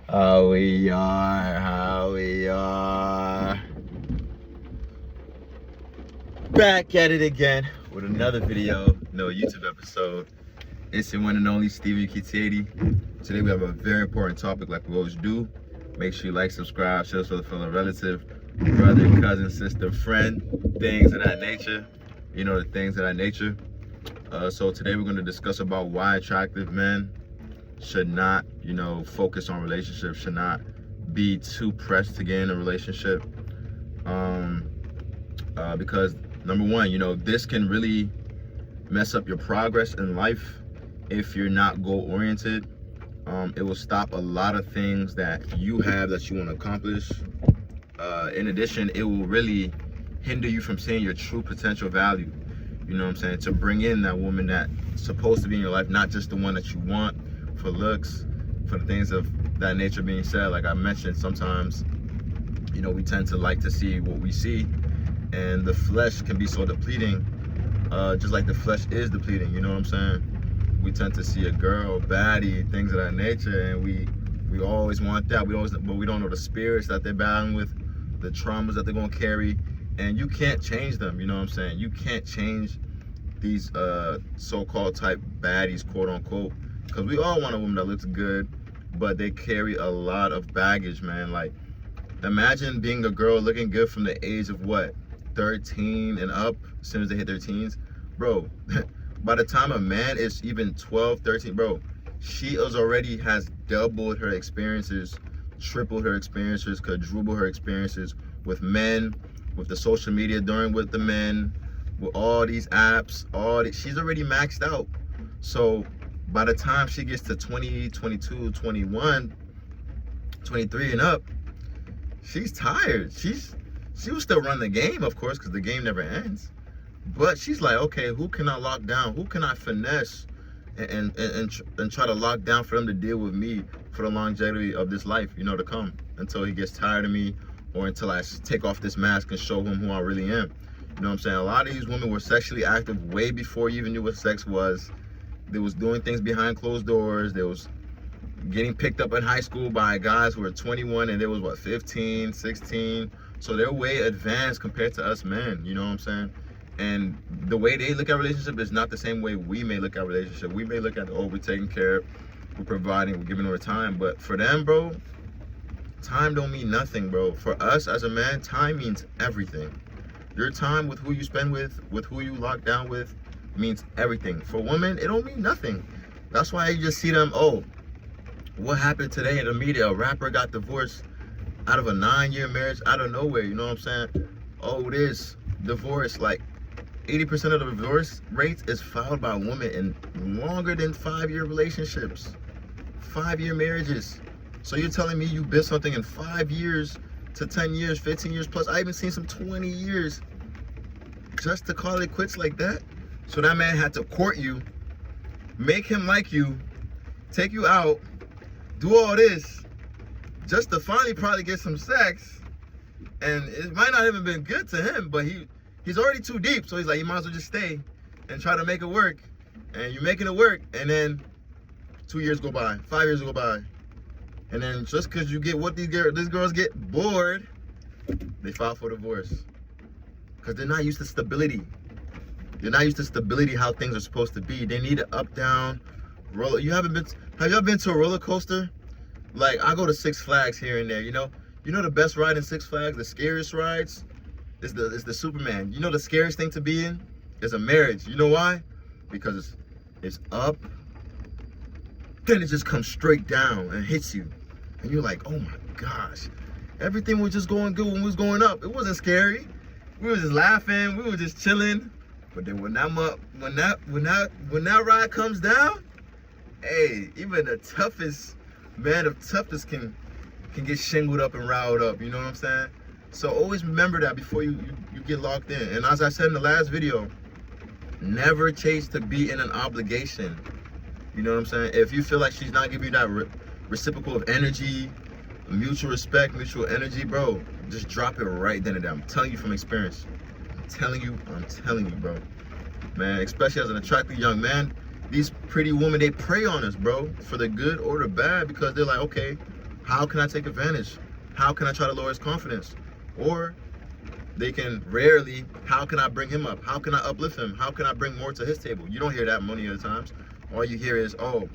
How we are. Back at it again with another video, no YouTube episode. It's the one and only Stevie Kittieri. Today we have a very important topic like we always do. Make sure you like, subscribe, share us with a fellow relative, brother, cousin, sister, friend, things of that nature. You know, the things of that nature. So today we're going to discuss about why attractive men should not, focus on relationships, should not be too pressed to get in a relationship. Because number one, this can really mess up your progress in life if you're not goal oriented. It will stop a lot of things that you have that you want to accomplish. In addition, it will really hinder you from seeing your true potential value. You know what I'm saying? To bring in that woman that's supposed to be in your life, not just the one that you want for looks, for the things of that nature being said. Like I mentioned, sometimes, we tend to like to see what we see, and the flesh can be so depleting, just like the flesh is depleting, you know what I'm saying? We tend to see a girl, baddie, things of that nature, and we always want that. But we don't know the spirits that they're battling with, the traumas that they're gonna carry, and you can't change them, you know what I'm saying? You can't change these so-called type baddies, quote unquote, because we all want a woman that looks good, but they carry a lot of baggage, man. Like, imagine being a girl looking good from the age of 13 and up. As soon as they hit their teens, bro, by the time a man is even 12, 13, bro, she already has doubled her experiences, tripled her experiences, quadrupled her experiences with men, with the social media, with the men, with all these apps, she's already maxed out. So by the time she gets to 20, 22, 21, 23 and up, she's tired. She will still run the game, of course, because the game never ends. But she's like, okay, who can I lock down? Who can I finesse and try to lock down for them to deal with me for the longevity of this life, to come, until he gets tired of me, or until I take off this mask and show him who I really am. You know what I'm saying? A lot of these women were sexually active way before you even knew what sex was. They was doing things behind closed doors. They was getting picked up in high school by guys who were 21 and they was 15, 16. So they're way advanced compared to us men, you know what I'm saying? And the way they look at relationship is not the same way we may look at relationship. We may look at, we're taking care, we're providing, we're giving our time. But for them, bro, time don't mean nothing, bro. For us as a man, time means everything. Your time with who you spend with who you lock down with, means everything. For women, it don't mean nothing. That's why you just see them, what happened today in the media? A rapper got divorced out of a 9-year marriage out of nowhere, you know what I'm saying? This divorce, like 80% of the divorce rates is filed by women in longer than 5-year relationships, 5-year marriages. So you're telling me you built something in 5 years to 10 years, 15 years plus. I even seen some 20 years just to call it quits like that? So that man had to court you, make him like you, take you out, do all this, just to finally probably get some sex. And it might not even been good to him, but he's already too deep. So he's like, you might as well just stay and try to make it work. And you're making it work, and then 2 years go by, 5 years go by. And then just because you get what these girls get bored, they file for divorce. Because they're not used to stability. They're not used to stability, how things are supposed to be. They need an up, down, roller. Have you ever been to a roller coaster? Like, I go to Six Flags here and there, You know the best ride in Six Flags, the scariest rides, is the Superman. You know the scariest thing to be in is a marriage. You know why? Because it's up, then it just comes straight down and hits you. And you're like, oh my gosh. Everything was just going good when we was going up. It wasn't scary. We were just laughing, we were just chilling. But then when that ride comes down, hey, even the toughest man of toughness can get shingled up and riled up, you know what I'm saying? So always remember that before you get locked in. And as I said in the last video, never chase to be in an obligation. You know what I'm saying? If you feel like she's not giving you that reciprocal of energy, mutual respect, mutual energy, bro, just drop it right then and there. I'm telling you from experience. I'm telling you, bro. Man, especially as an attractive young man, these pretty women, they prey on us, bro, for the good or the bad, because they're like, okay, how can I take advantage? How can I try to lower his confidence? Or they can rarely, how can I bring him up? How can I uplift him? How can I bring more to his table? You don't hear that many of the times. All you hear is, oh,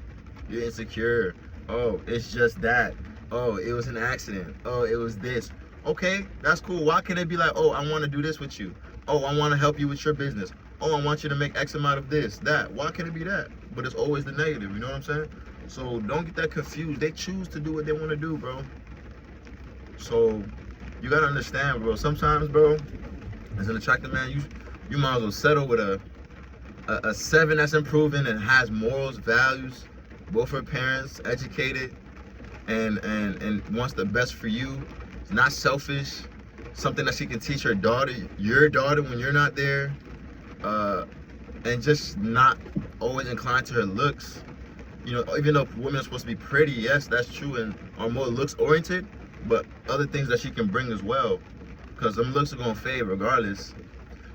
you're insecure. Oh, it's just that. Oh, it was an accident. Oh, it was this. Okay, that's cool. Why can't it be like, oh, I want to do this with you? Oh, I want to help you with your business. Oh, I want you to make X amount of this, that. Why can't it be that? But it's always the negative, you know what I'm saying? So don't get that confused. They choose to do what they want to do, bro. So you gotta understand, bro. Sometimes, bro, as an attractive man, you might as well settle with a 7 that's improving and has morals, values, both her parents, educated, and wants the best for you. It's not selfish. Something that she can teach her daughter, your daughter, when you're not there, and just not always inclined to her looks. You know, even though women are supposed to be pretty, yes, that's true, and are more looks oriented, but other things that she can bring as well, because them looks are gonna fade regardless.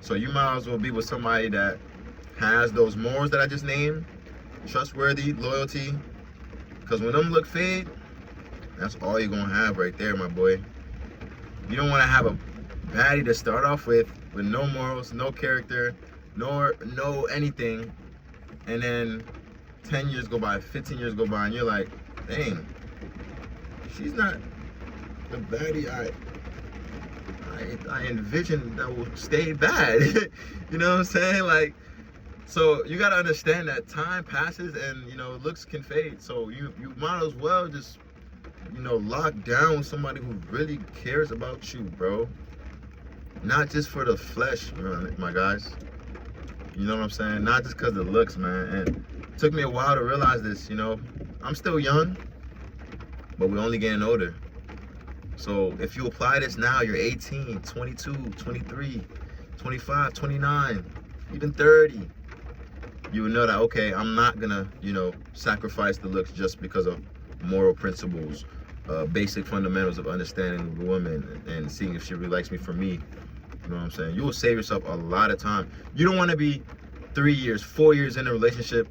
So you might as well be with somebody that has those morals that I just named, trustworthy, loyalty, because when them look fade, that's all you're gonna have right there, my boy. You don't want to have a baddie to start off with no morals, no character, no anything, and then 10 years go by, 15 years go by, and you're like, dang, she's not the baddie I envisioned that will stay bad. You know what I'm saying? Like, so you gotta understand that time passes and, you know, looks can fade. So you might as well just, you know, lock down with somebody who really cares about you, bro. Not just for the flesh, man, my guys. You know what I'm saying? Not just because of the looks, man. And it took me a while to realize this, you know. I'm still young, but we're only getting older. So if you apply this now, you're 18, 22, 23, 25, 29, even 30. You will know that, okay, I'm not gonna, you know, sacrifice the looks just because of moral principles, basic fundamentals of understanding the woman and seeing if she really likes me for me. You know what I'm saying? You will save yourself a lot of time. You don't want to be 3 years, 4 years in a relationship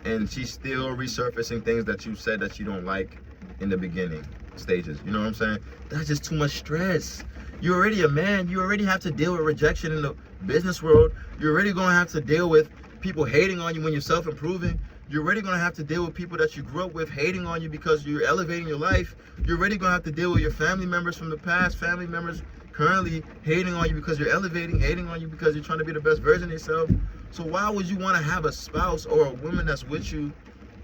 and she's still resurfacing things that you said that you don't like in the beginning stages. You know what I'm saying? That's just too much stress. You're already a man. You already have to deal with rejection in the business world. You're already going to have to deal with people hating on you when you're self-improving. You're already going to have to deal with people that you grew up with hating on you because you're elevating your life. You're already going to have to deal with your family members from the past, family members currently hating on you because you're elevating, hating on you because you're trying to be the best version of yourself. So why would you want to have a spouse or a woman that's with you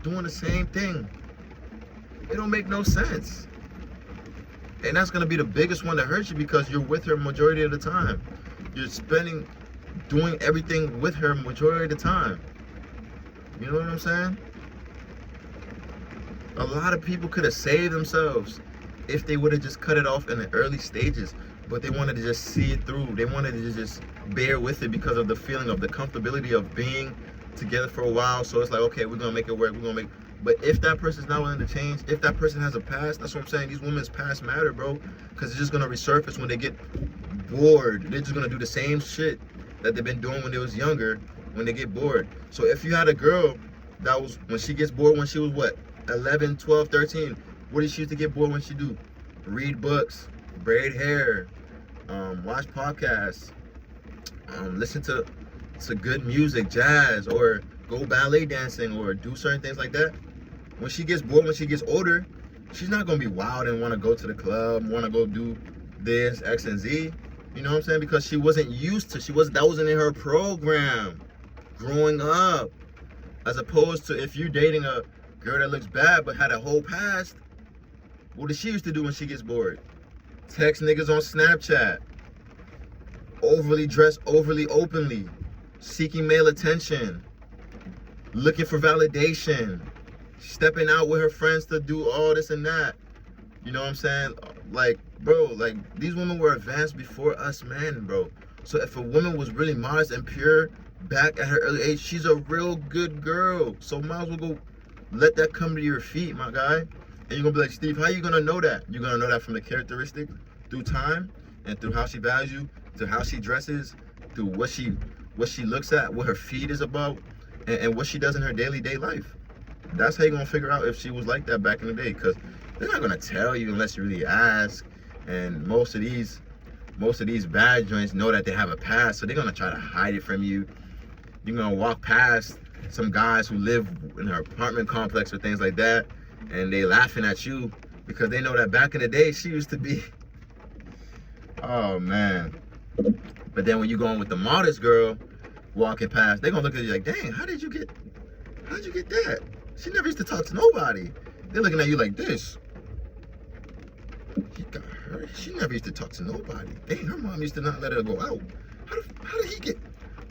doing the same thing? It don't make no sense. And that's going to be the biggest one that hurts you because you're with her majority of the time. You're doing everything with her majority of the time. You know what I'm saying? A lot of people could have saved themselves if they would have just cut it off in the early stages, but they wanted to just see it through. They wanted to just bear with it because of the feeling of the comfortability of being together for a while. So it's like, okay, we're gonna make it work. But if that person's not willing to change, if that person has a past, that's what I'm saying. These women's past matter, bro, because it's just gonna resurface when they get bored. They're just gonna do the same shit that they've been doing when they was younger, when they get bored. So if you had a girl that was, when she gets bored when she was what, 11, 12, 13, what did she used to get bored when she do? Read books, braid hair, watch podcasts, listen to good music, jazz, or go ballet dancing, or do certain things like that. When she gets bored, when she gets older, she's not gonna be wild and want to go to the club, want to go do this, X and Z. You know what I'm saying? Because she wasn't used to, that wasn't in her program growing up. As opposed to if you're dating a girl that looks bad but had a whole past, what does she used to do when she gets bored? Text niggas on Snapchat, overly dressed, overly openly, seeking male attention, looking for validation, stepping out with her friends to do all this and that. You know what I'm saying? Like, bro, like, these women were advanced before us men, bro. So if a woman was really modest and pure back at her early age, she's a real good girl. So might as well go let that come to your feet, my guy. And you're gonna be like, Steve, how you gonna know that? You're gonna know that from the characteristic, through time, and through how she values you, through how she dresses, through what she looks at, what her feed is about, and what she does in her daily day life. That's how you're gonna figure out if she was like that back in the day. Because they're not gonna tell you unless you really ask. And most of these bad joints know that they have a past, so they're gonna try to hide it from you. You're gonna walk past some guys who live in an apartment complex or things like that, and they laughing at you because they know that back in the day she used to be. Oh man. But then when you going with the modest girl walking past, they're gonna look at you like, dang, how'd you get that? She never used to talk to nobody. They're looking at you like this. He got her. She never used to talk to nobody. Dang, her mom used to not let her go out. How did he get?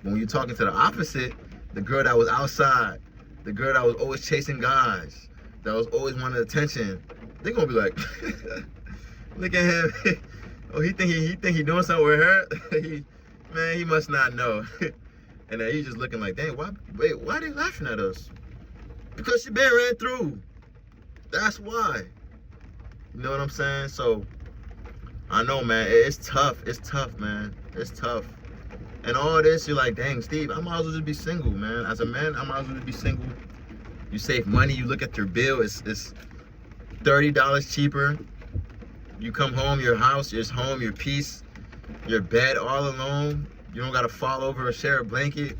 When you're talking to the opposite, the girl that was outside, the girl that was always chasing guys, that was always wanting attention, they're gonna be like, look at him. Oh, he think he doing something with her? Man, he must not know. And then he's just looking like, dang, why they laughing at us? Because she been ran through. That's why. You know what I'm saying? So, I know, man, it's tough. It's tough, man. It's tough. And all this, you're like, dang, Steve, I might as well just be single, man. As a man, I might as well just be single. You save money, you look at your bill, it's $30 cheaper. You come home, your house, your home, your peace, your bed all alone. You don't gotta fall over or share a blanket.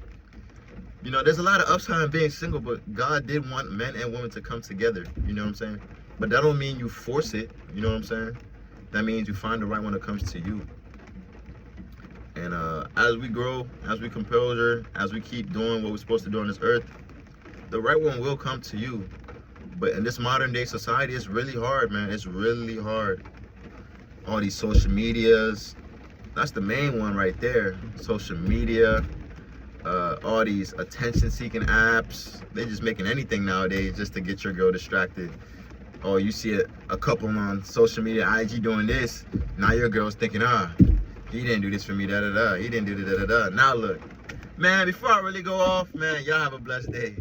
You know, there's a lot of upside in being single, but God did want men and women to come together. You know what I'm saying? But that don't mean you force it. You know what I'm saying? That means you find the right one that comes to you. And as we grow, as we compose, as we keep doing what we're supposed to do on this earth, the right one will come to you. But in this modern day society, it's really hard, man. It's really hard. All these social medias, that's the main one right there. Social media, all these attention-seeking apps. They're just making anything nowadays just to get your girl distracted. Or you see a couple on social media, IG doing this. Now your girl's thinking, he didn't do this for me, da-da-da. He didn't do da-da-da. Now look, man, before I really go off, man, y'all have a blessed day.